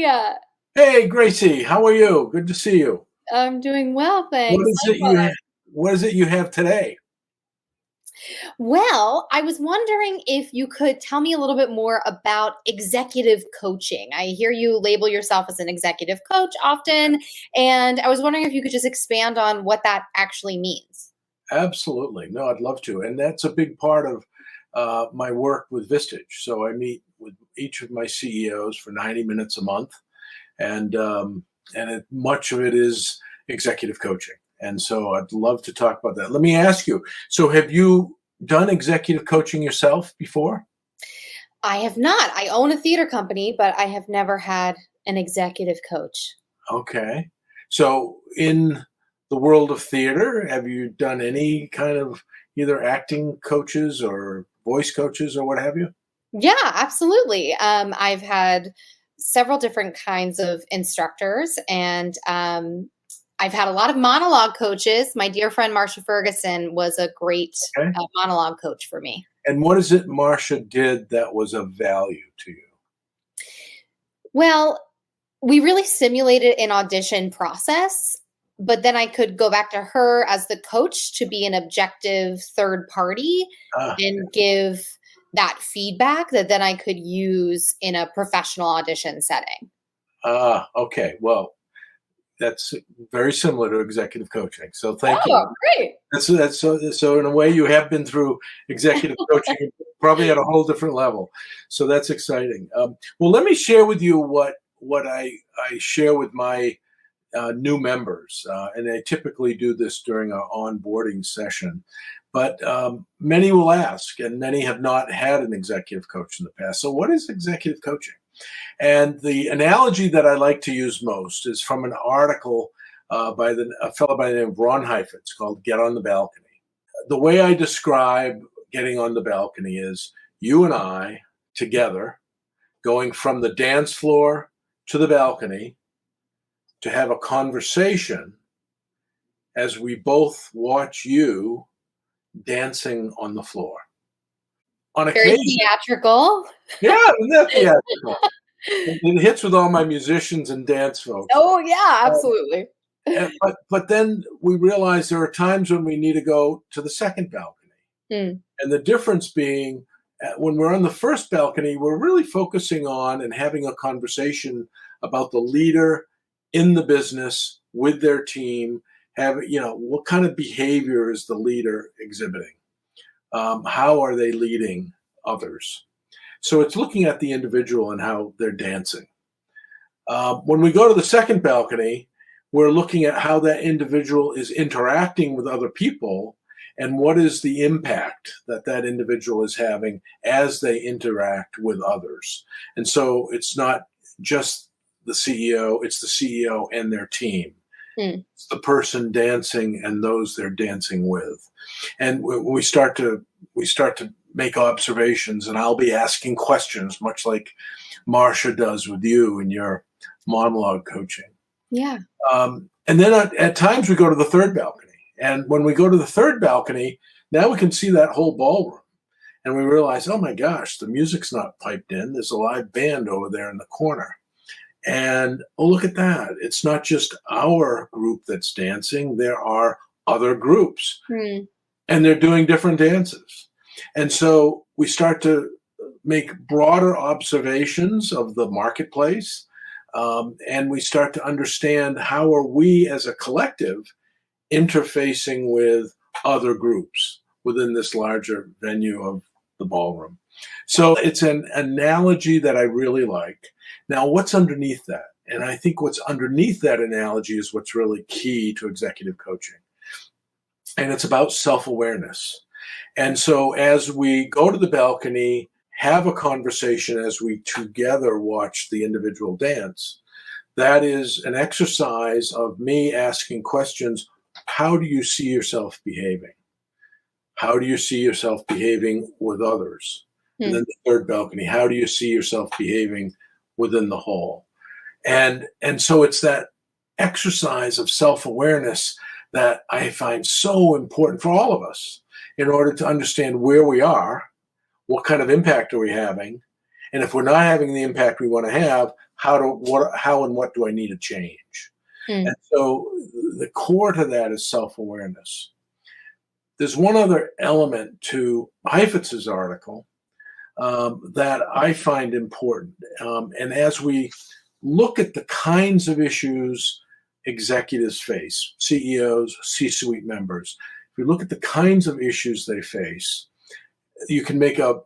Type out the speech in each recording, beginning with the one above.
ya? Hey, Gracie, how are you? Good to see you. I'm doing well, What thanks. is it you Likewise. ha- what is it you have today? Well, I was wondering if you could tell me a little bit more about executive coaching. I hear you label yourself as an executive coach often, and I was wondering if you could just expand on what that actually means. Absolutely. No, I'd love to. And that's a big part of my work with Vistage. So I meet with each of my CEOs for 90 minutes a month, and much of it is executive coaching. And so I'd love to talk about that. Let me ask you. So have you done executive coaching yourself before? I have not. I own a theater company, but I have never had an executive coach. Okay. So in the world of theater, have you done any kind of either acting coaches or voice coaches or what have you? Yeah, absolutely. I've had several different kinds of instructors, and I've had a lot of monologue coaches. My dear friend Marsha Ferguson was a great Okay. monologue coach for me. And what is it Marcia did that was of value to you? Well, we really simulated an audition process, but then I could go back to her as the coach to be an objective third party Ah, and give that feedback that then I could use in a professional audition setting. okay. Well, that's very similar to executive coaching. So thank Oh, you. great. That's so in a way you have been through executive coaching, probably at a whole different level. So that's exciting. Well, let me share with you what I share with my new members, and I typically do this during our onboarding session. But many will ask, and many have not had an executive coach in the past. So, what is executive coaching? And the analogy that I like to use most is from an article by a fellow by the name of Ron Heifetz called "Get on the Balcony." The way I describe getting on the balcony is you and I together going from the dance floor to the balcony to have a conversation as we both watch you dancing on the floor. On Very occasion, theatrical. yeah, isn't that theatrical? It hits with all my musicians and dance folks. Oh, yeah, Uh, absolutely. but then we realize there are times when we need to go to the second balcony. Mm, And the difference being when we're on the first balcony, we're really focusing on and having a conversation about the leader in the business with their team. What kind of behavior is the leader exhibiting? How are they leading others? So it's looking at the individual and how they're dancing. When we go to the second balcony, we're looking at how that individual is interacting with other people and what is the impact that that individual is having as they interact with others. And so it's not just the CEO, it's the CEO and their team. mm. It's the person dancing and those they're dancing with. And we start to make observations, and I'll be asking questions, much like Marcia does with you in your monologue coaching. Yeah. And then at times we go to the third balcony. And when we go to the third balcony, now we can see that whole ballroom. And we realize, oh my gosh, the music's not piped in. There's a live band over there in the corner. And oh, look at that. It's not just our group that's dancing, there are other groups, Mm. and they're doing different dances. And so we start to make broader observations of the marketplace, and we start to understand how are we as a collective interfacing with other groups within this larger venue of the ballroom. So it's an analogy that I really like. Now, what's underneath that? And I think what's underneath that analogy is what's really key to executive coaching. And it's about self awareness. And so as we go to the balcony, have a conversation as we together watch the individual dance, that is an exercise of me asking questions. How do you see yourself behaving? How do you see yourself behaving with others? And Mm. then the third balcony, how do you see yourself behaving within the hall? And so it's that exercise of self-awareness that I find so important for all of us in order to understand where we are, what kind of impact are we having, and if we're not having the impact we want to have, how and what do I need to change? Mm. And so the core to that is self-awareness. There's one other element to Heifetz's article that I find important. And as we look at the kinds of issues executives face, CEOs, C-suite members, if we look at the kinds of issues they face, you can make a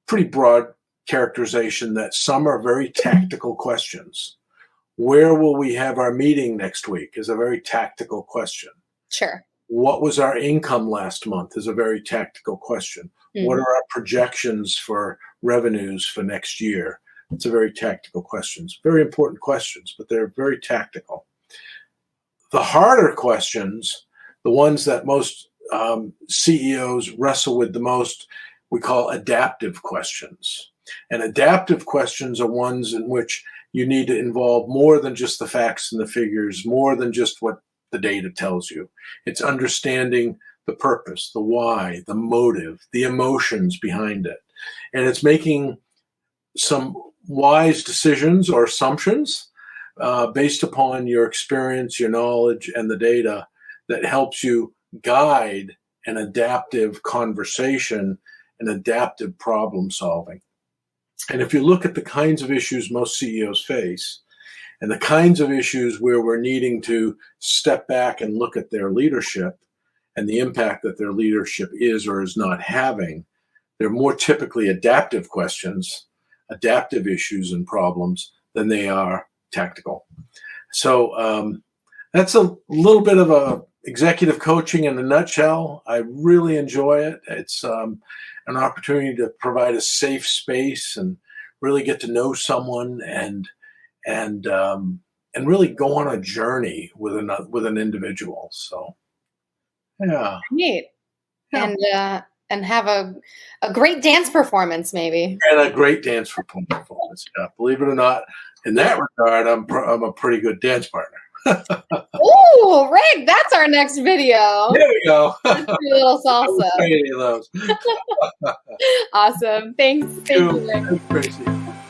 pretty broad characterization that some are very tactical questions. Where will we have our meeting next week is a very tactical question. Sure. What was our income last month is a very tactical question. What are our projections for revenues for next year? It's a very tactical questions. Very important questions, but they're very tactical. The harder questions, the ones that most CEOs wrestle with the most, we call adaptive questions. And adaptive questions are ones in which you need to involve more than just the facts and the figures, more than just what the data tells you. It's understanding the purpose, the why, the motive, the emotions behind it. And it's making some wise decisions or assumptions based upon your experience, your knowledge, and the data that helps you guide an adaptive conversation and adaptive problem solving. And if you look at the kinds of issues most CEOs face and the kinds of issues where we're needing to step back and look at their leadership and the impact that their leadership is or is not having, they're more typically adaptive questions, adaptive issues and problems than they are tactical. So that's a little bit of a executive coaching in a nutshell. I really enjoy it. It's an opportunity to provide a safe space and really get to know someone and really go on a journey with an individual. So, yeah. Neat. Yeah. And have a great dance performance, maybe. And a great dance performance. Yeah. Believe it or not, in that regard, I'm a pretty good dance partner. Ooh, Rick, that's our next video. There we go. Let's do a little salsa. Any of those. Awesome. Thanks. Thank you, Rick. Thanks, Grayce.